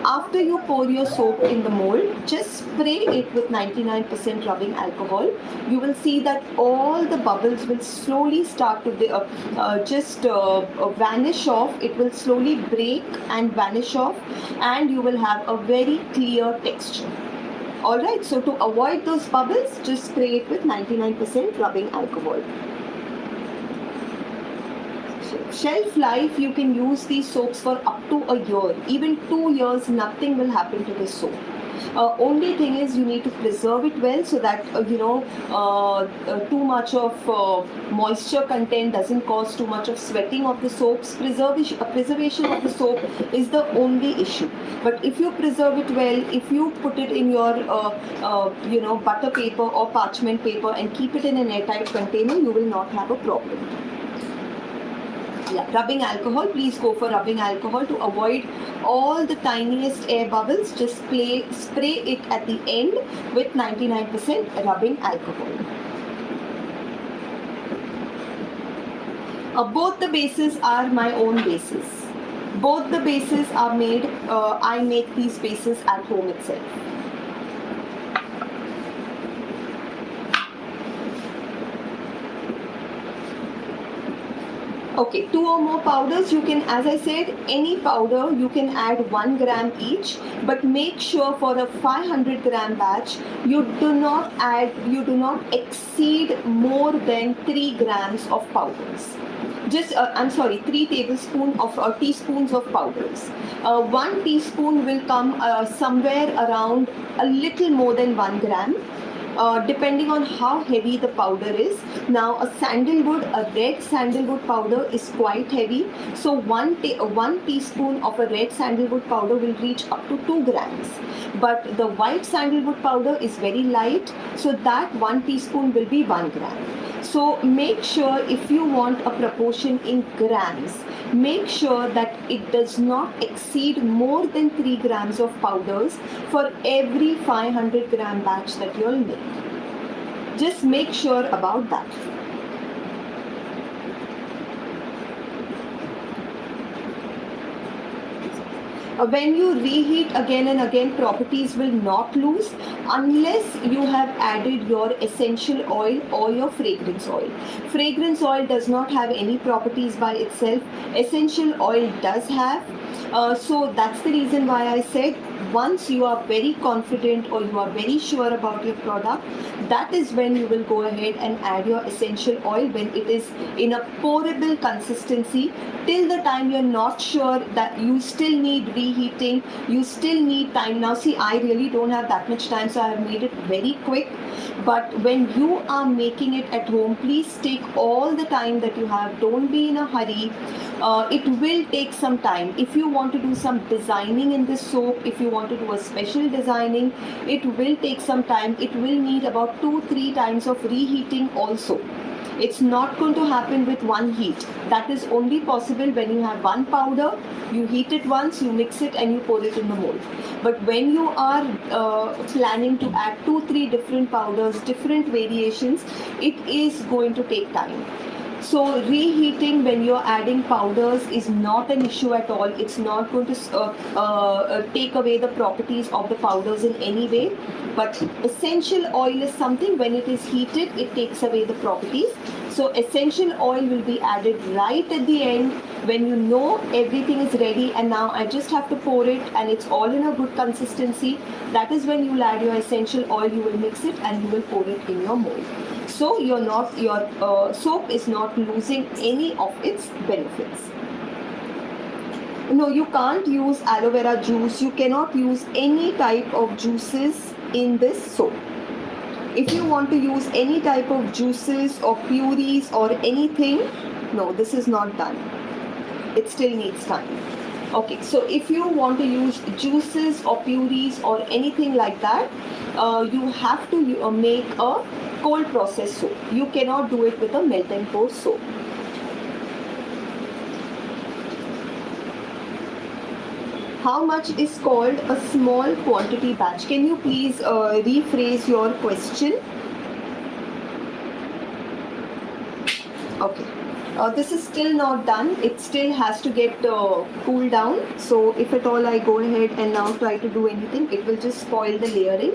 after you pour your soap in the mold, just spray it with 99% rubbing alcohol. You will see that all the bubbles will slowly start to vanish off. It will slowly break and vanish off, and you will have a very clear texture. Alright, so to avoid those bubbles, just spray it with 99% rubbing alcohol. Shelf life, you can use these soaps for up to a year. Even 2 years, nothing will happen to the soap. Only thing is you need to preserve it well so that too much of moisture content doesn't cause too much of sweating of the soaps. Preservation of the soap is the only issue. But if you preserve it well, if you put it in your butter paper or parchment paper and keep it in an airtight container, you will not have a problem. Yeah, rubbing alcohol, please go for rubbing alcohol to avoid all the tiniest air bubbles. Just spray it at the end with 99% rubbing alcohol. Both the bases are my own bases. Both the bases are made, I make these bases at home itself. Okay, 2 or more powders, you can, as I said, any powder you can add 1 gram each, but make sure for a 500 gram batch, you do not exceed more than 3 grams of powders. Just, 3 tablespoons of teaspoons of powders. 1 teaspoon will come somewhere around a little more than 1 gram. Depending on how heavy the powder is. Now a red sandalwood powder is quite heavy, so 1 teaspoon of a red sandalwood powder will reach up to 2 grams. But the white sandalwood powder is very light, so that 1 teaspoon will be 1 gram. So make sure, if you want a proportion in grams, make sure that it does not exceed more than 3 grams of powders for every 500 gram batch that you'll make. Just make sure about that. When you reheat again and again, properties will not lose unless you have added your essential oil or your fragrance oil. Fragrance oil does not have any properties by itself. Essential oil does have. So that's the reason why I said, once you are very confident or you are very sure about your product, that is when you will go ahead and add your essential oil, when it is in a pourable consistency. Till the time you're not sure, that you still need reheating, you still need time. Now see, I really don't have that much time, so I have made it very quick. But when you are making it at home, please take all the time that you have. Don't be in a hurry. It will take some time. If you want to do some designing in this soap, if you want to do a special designing, it will take some time. It will need about 2-3 times of reheating also. It's not going to happen with one heat. That is only possible when you have one powder, you heat it once, you mix it and you pour it in the mold. But when you are planning to add 2-3 different powders, different variations, it is going to take time. So reheating when you're adding powders is not an issue at all. It's not going to take away the properties of the powders in any way. But essential oil is something, when it is heated, it takes away the properties. So essential oil will be added right at the end when you know everything is ready, and now I just have to pour it and it's all in a good consistency. That is when you will add your essential oil, you will mix it and you will pour it in your mold. So your soap is not losing any of its benefits. No, you can't use aloe vera juice. You cannot use any type of juices in this soap. If you want to use any type of juices or purees or anything, no, this is not done. It still needs time. Okay, so if you want to use juices or purees or anything like that, you have to make a cold process soap. You cannot do it with a melt and pour soap. How much is called a small quantity batch? Can you please rephrase your question? Okay. This is still not done. It still has to get cooled down. So if at all I go ahead and now try to do anything, it will just spoil the layering.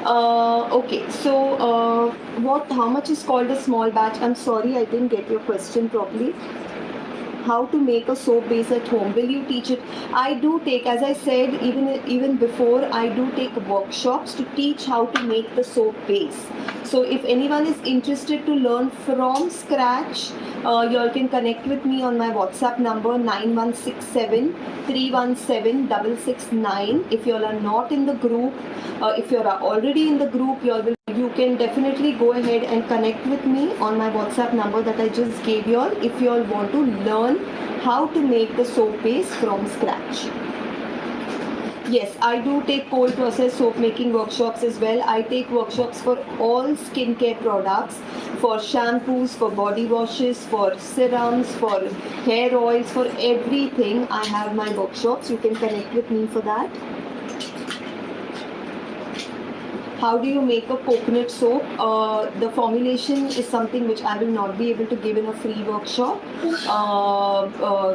Okay, so how much is called a small batch? I'm sorry, I didn't get your question properly. How to make a soap base at home? Will you teach it? I do take, as I said even before, I do take workshops to teach how to make the soap base. So if anyone is interested to learn from scratch, you all can connect with me on my WhatsApp number 9167 317 669. If you all are not in the group, if you are already in the group, you can definitely go ahead and connect with me on my WhatsApp number that I just gave you all if you all want to learn how to make the soap base from scratch. Yes, I do take cold process soap making workshops as well. I take workshops for all skincare products, for shampoos, for body washes, for serums, for hair oils, for everything. I have my workshops. You can connect with me for that. How do you make a coconut soap? The formulation is something which I will not be able to give in a free workshop.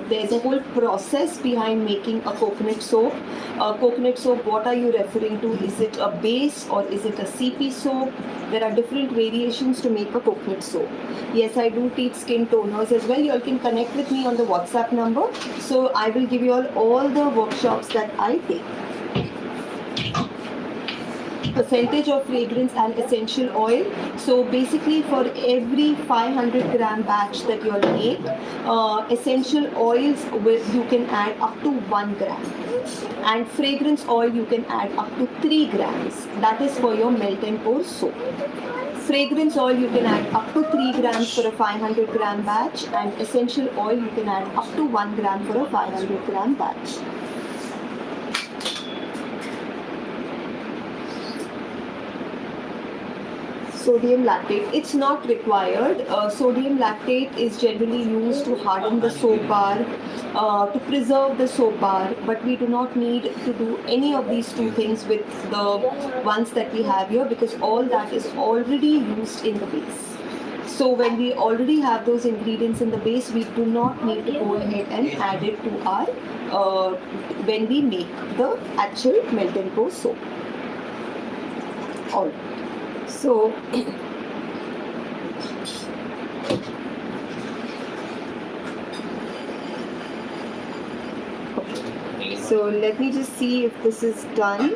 There's a whole process behind making a coconut soap. Coconut soap, what are you referring to? Is it a base or is it a CP soap? There are different variations to make a coconut soap. Yes, I do teach skin toners as well. You all can connect with me on the WhatsApp number. So I will give you all the workshops that I take. Percentage of fragrance and essential oil. So basically for every 500 gram batch that you all make, essential oils you can add up to 1 gram, and fragrance oil you can add up to 3 grams. That is for your melt and pour soap. Fragrance oil you can add up to 3 grams for a 500 gram batch, and essential oil you can add up to 1 gram for a 500 gram batch. Sodium lactate, it's not required. Sodium lactate is generally used to harden the soap bar, to preserve the soap bar, but we do not need to do any of these two things with the ones that we have here, because all that is already used in the base. So when we already have those ingredients in the base, we do not need to go ahead and add it to our when we make the actual melt and pour soap. All right. So so let me just see if this is done.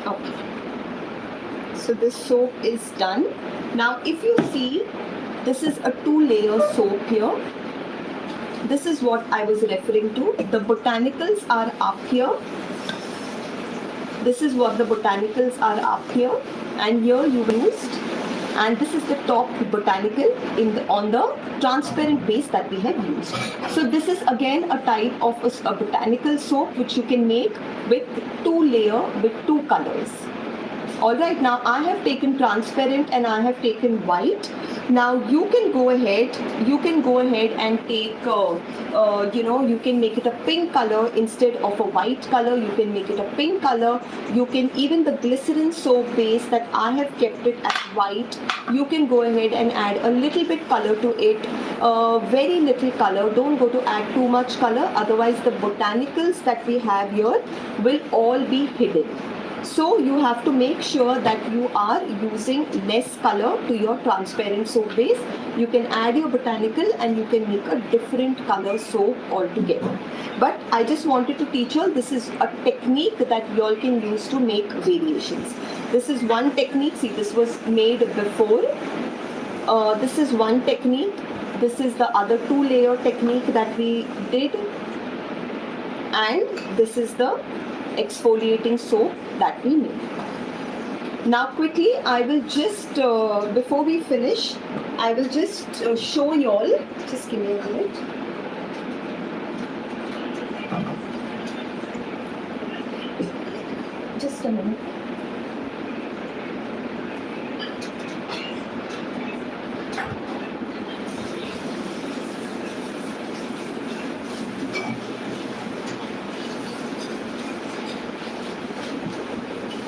Okay. So this soap is done. Now if you see, this is a 2-layer soap here. This is what I was referring to. The botanicals are up here. This is what the botanicals are up here, and here you used and this is the top Botanical on the transparent base that we have used. So this is again a type of a Botanical soap which you can make with 2-layer with 2 colors. Alright, now I have taken transparent and I have taken white. Now you can go ahead and take, you can make it a pink color instead of a white color. You can make it a pink color. You can, even the glycerin soap base that I have kept it as white, you can go ahead and add a little bit color to it, very little color. Don't go to add too much color, otherwise the botanicals that we have here will all be hidden. So you have to make sure that you are using less color to your transparent soap base. You can add your botanical and you can make a different color soap altogether. But I just wanted to teach you all, this is a technique that you all can use to make variations. This is one technique. See, this was made before. This is one technique. This is the other 2-layer technique that we did. And this is the exfoliating soap that we made. Now quickly I will just, before we finish, I will just show you all, just give me a minute. Just a minute.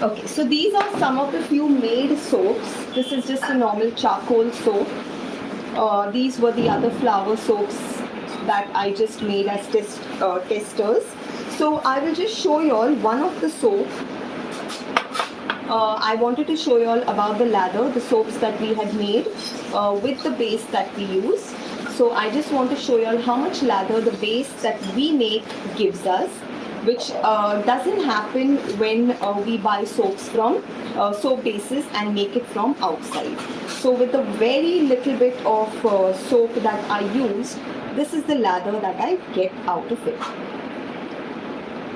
Okay, so these are some of the few made soaps. This is just a normal charcoal soap. These were the other flower soaps that I just made as testers. So I will just show you all one of the soap. I wanted to show you all about the lather, the soaps that we had made with the base that we use. So I just want to show you all how much lather the base that we make gives us, which doesn't happen when we buy soaps from soap bases and make it from outside. So with a very little bit of soap that I use, this is the lather that I get out of it.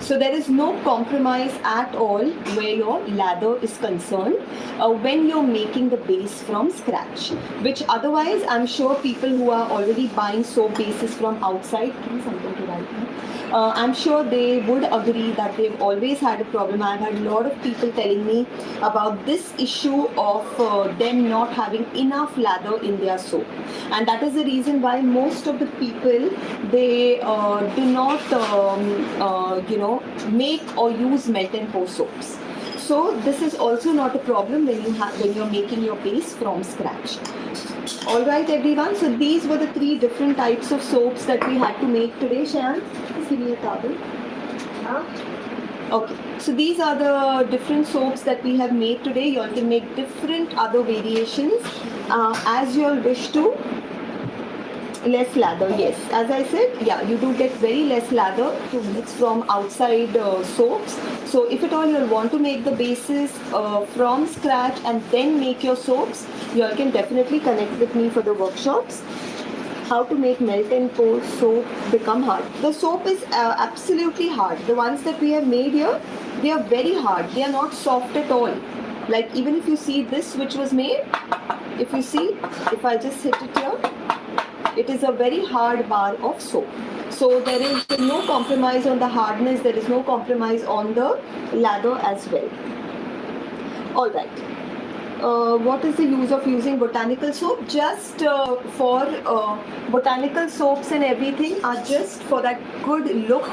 So there is no compromise at all where your lather is concerned when you're making the base from scratch, which otherwise I'm sure people who are already buying soap bases from outside, something to write here. I'm sure they would agree that they've always had a problem. I've had a lot of people telling me about this issue of them not having enough lather in their soap, and that is the reason why most of the people, they do not make or use melt and pour soaps. So this is also not a problem when you're making your base from scratch. Alright everyone, so these were the 3 different types of soaps that we had to make today. Shayan, just give me a towel. Okay, so these are the different soaps that we have made today. You all can make different other variations as you all wish to. Less lather, yes. As I said, yeah, you do get very less lather to mix from outside soaps. So if at all you want to make the bases from scratch and then make your soaps, you all can definitely connect with me for the workshops. How to make melt and pour soap become hard. The soap is absolutely hard. The ones that we have made here, they are very hard. They are not soft at all. Like even if you see this which was made, if you see, if I just hit it here, it is a very hard bar of soap. So there is no compromise on the hardness, there is no compromise on the lather as well. Alright. What is the use of using botanical soap? Just for botanical soaps and everything are just for that good look.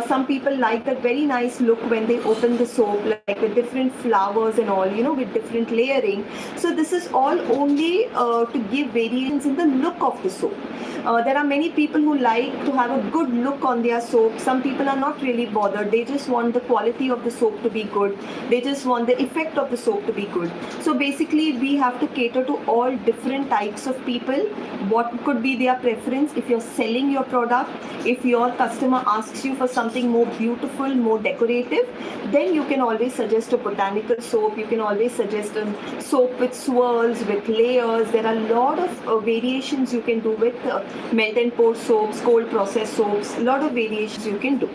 Some people like that very nice look when they open the soap, like with different flowers and all, with different layering. So this is all only to give variations in the look of the soap. There are many people who like to have a good look on their soap. Some people are not really bothered. They just want the quality of the soap to be good. They just want the effect of the soap to be good. So basically we have to cater to all different types of people. What could be their preference? If you're selling your product, if your customer asks you for something more beautiful, more decorative, then you can always suggest a botanical soap. You can always suggest a soap with swirls, with layers. There are a lot of variations you can do with melt and pour soaps, cold process soaps, a lot of variations you can do.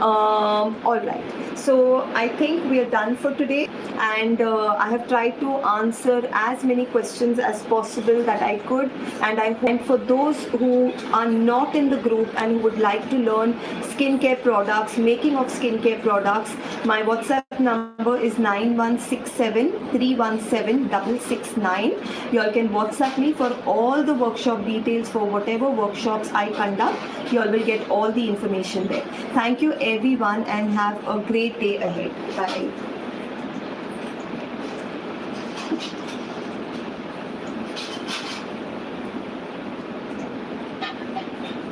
All right. So I think we are done for today, and I have tried to answer as many questions as possible that I could. And I hope for those who are not in the group and who would like to learn skincare products, making of skincare products, my WhatsApp number is 9167317669. You all can WhatsApp me for all the workshop details for whatever workshops I conduct. You all will get all the information there. Thank you everyone and have a great day ahead. Bye.